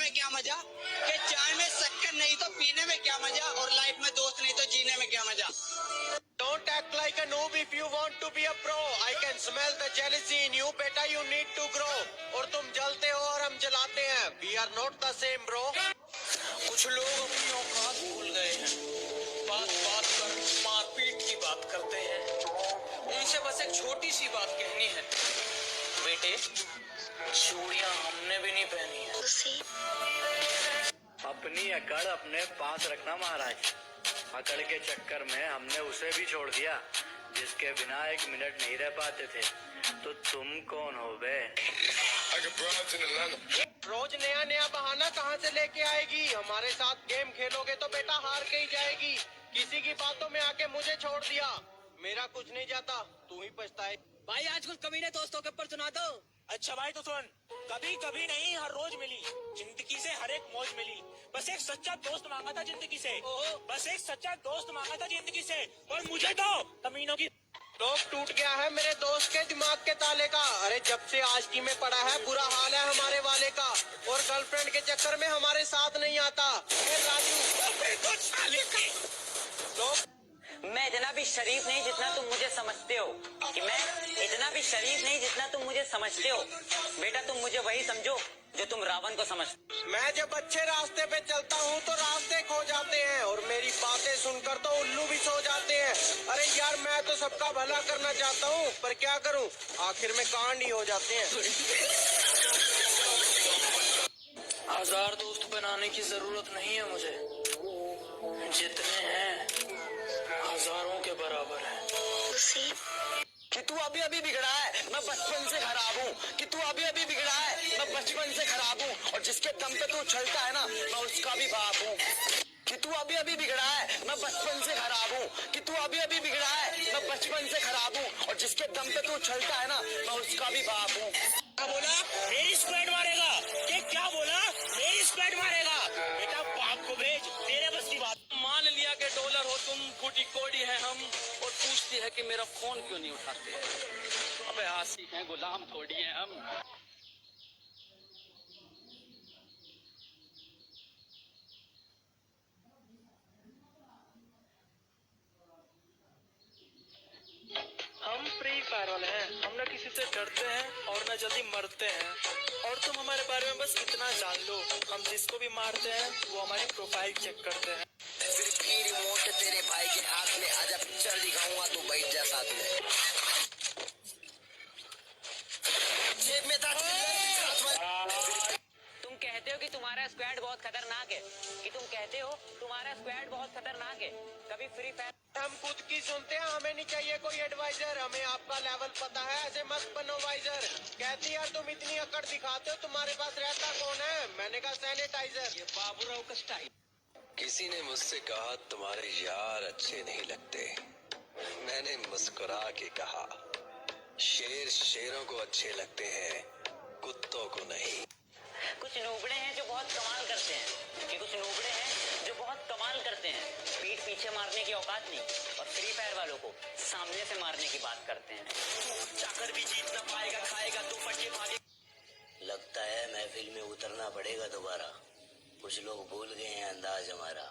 में क्या मजा, कि चाय में शक्कर नहीं तो पीने में क्या मजा, और लाइफ में दोस्त नहीं तो जीने में क्या मजा। Don't act like a noob if you want to be a pro. I can smell the jealousy in you. बेटा, you need to grow. और तुम जलते हो और हम जलाते हैं. We are not the same, bro. कुछ लोग अपनी औकात भूल गए हैं, बात बात पर मारपीट की बात करते हैं। उनसे बस एक छोटी सी बात कहनी है, बेटे चूड़ियां हमने भी नहीं पहनी है। अपनी अकड़ अपने पास रखना महाराज। अकड़ के चक्कर में हमने उसे भी छोड़ दिया जिसके बिना एक मिनट नहीं रह पाते थे। तो तुम कौन हो बे? रोज नया नया बहाना कहाँ से लेके आएगी? हमारे साथ गेम खेलोगे तो बेटा हार के ही जाएगी। किसी की बातों में आके मुझे छोड़ दिया। मेरा कुछ नहीं जाता, तू ही पछताए। भाई आज कुछ कमीने दोस्तों के ऊपर सुना दो। अच्छा भाई तो सुन, कभी कभी नहीं हर रोज मिली, जिंदगी से हर एक मौज मिली। बस एक सच्चा दोस्त मांगा था जिंदगी से, बस एक सच्चा दोस्त मांगा था जिंदगी से, और मुझे तो कमीनों की लोग टूट गया है मेरे दोस्त के दिमाग के ताले का। अरे जब से आशिकी में पड़ा है बुरा हाल है हमारे वाले का, और गर्लफ्रेंड के चक्कर में हमारे साथ नहीं आता। लोग मैं इतना भी शरीफ नहीं जितना तुम मुझे समझते हो, कि मैं इतना भी शरीफ नहीं जितना तुम मुझे समझते हो। बेटा तुम मुझे वही समझो जो तुम रावण को समझते। मैं जब अच्छे रास्ते पे चलता हूँ तो रास्ते खो जाते हैं, और मेरी बातें सुनकर तो उल्लू भी सो जाते हैं। अरे यार मैं तो सबका भला करना चाहता हूँ, पर क्या करूँ, आखिर में कांड ही हो जाते हैं। हजार दोस्त बनाने की जरूरत नहीं है मुझे, जितने हैं हजारों के बराबर है। कि तू अभी अभी बिगड़ा है, मैं बचपन से खराब हूँ। कि तू अभी अभी बिगड़ा है, मैं बचपन से खराब हूँ, और जिसके दम पे तू चलता है ना, मैं उसका भी बाप हूँ। कि तू अभी अभी बिगड़ा है, मैं बचपन से खराब हूँ। कि तू अभी अभी बिगड़ा है, मैं बचपन से खराब हूँ, और जिसके दम पे तू चलता है ना, मैं उसका भी बाप हूँ। क्या बोला? मेरी स्क्वाड मारेगा? कि क्या बोला? मेरी स्क्वाड मारेगा? बेटा बाप को भेज, तेरे बस की बात। मान लिया कि डॉलर हो तुम, गुडी कोडी है हम, और पूछती है कि मेरा फोन क्यों नहीं उठाते। अबे आशिक हैं, गुलाम थोड़ी हैं हम। हम फ्री फायर वाले हैं, हम ना किसी से डरते हैं और ना जल्दी मरते हैं। और तुम हमारे बारे में बस इतना जान लो, हम जिसको भी मारते हैं वो हमारी प्रोफाइल चेक करते हैं। फिर भी रिमोट तेरे भाई के हाथ में, आजा पिक्चर दिखाऊंगा तू बैठ जा साथ में। जेब में था। तुम कहते हो कि तुम्हारा स्क्वाड बहुत खतरनाक है, कि तुम कहते हो तुम्हारा स्क्वाड बहुत खतरनाक है। कभी फ्री फायर हम खुद की सुनते हैं, हमें नहीं चाहिए कोई एडवाइजर। हमें आपका लेवल पता है, ऐसे मत बनो वाइजर। कहती यार तुम इतनी अकड़ दिखाते हो, तुम्हारे पास रहता कौन है? मैंने कहा सैनिटाइजर। ये बाबूराव का स्टाइल। किसी ने मुझसे कहा तुम्हारे यार अच्छे नहीं लगते। मैंने मुस्कुरा के कहा शेर शेरों को अच्छे लगते हैं, कुत्तों को नहीं। कुछ नूबड़े हैं जो बहुत कमाल करते हैं, कि कुछ नूबड़े हैं जो बहुत कमाल करते हैं। पीठ पीछे मारने की औकात नहीं, और फ्री फायर वालों को सामने से मारने की बात करते हैं। चाकर भी जीत ना पाएगा, खाएगा तो फटे भागे। लगता है महफिल में उतरना पड़ेगा दोबारा। कुछ लोग भूल गए हैं अंदाज हमारा।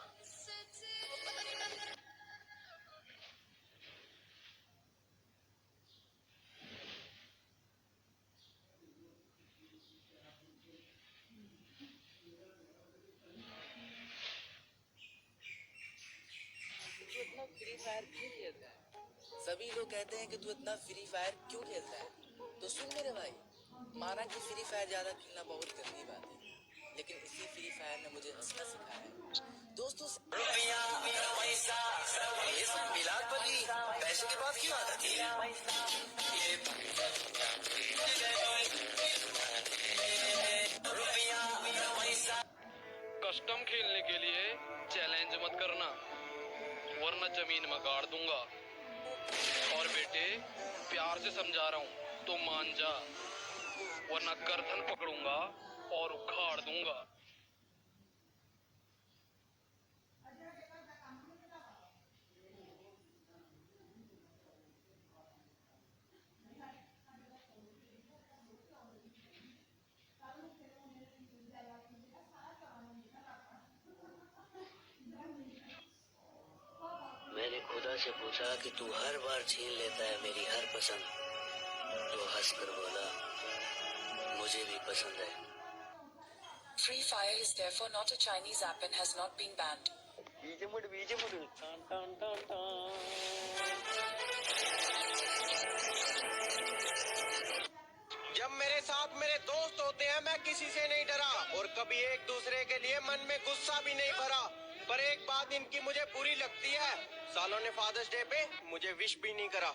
फ्री फायर क्यों खेलता है? सभी लोग कहते हैं कि तू इतना फ्री फायर क्यों खेलता है? तो सुन मेरे भाई, माना कि फ्री फायर ज्यादा खेलना बहुत गंदी बात है, लेकिन इसी फ्री फायर ने मुझे हंसना सिखाया है। दोस्तों रुपया पैसा ये सब मिलाद पर ही पैसे के बाद क्यों आता थी? रुपया पैसा। कस्टम खेलने के लिए चैलेंज मत करना, वरना जमीन में गाड़ दूंगा। और बेटे प्यार से समझा रहा हूँ तो मान जा, वरना गर्दन पकड़ूंगा और उखाड़ दूंगा। से पूछा कि तू हर बार छीन लेता है मेरी हर पसंद, तो हंसकर बोला मुझे भी पसंद है। Free Fire is therefore not a Chinese app and has not been banned. जब मेरे साथ मेरे दोस्त होते हैं मैं किसी से नहीं डरा और कभी एक दूसरे के लिए मन में गुस्सा भी नहीं भरा। पर एक बात इनकी मुझे बुरी लगती है, सालों ने फादर्स डे पे मुझे विश भी नहीं करा।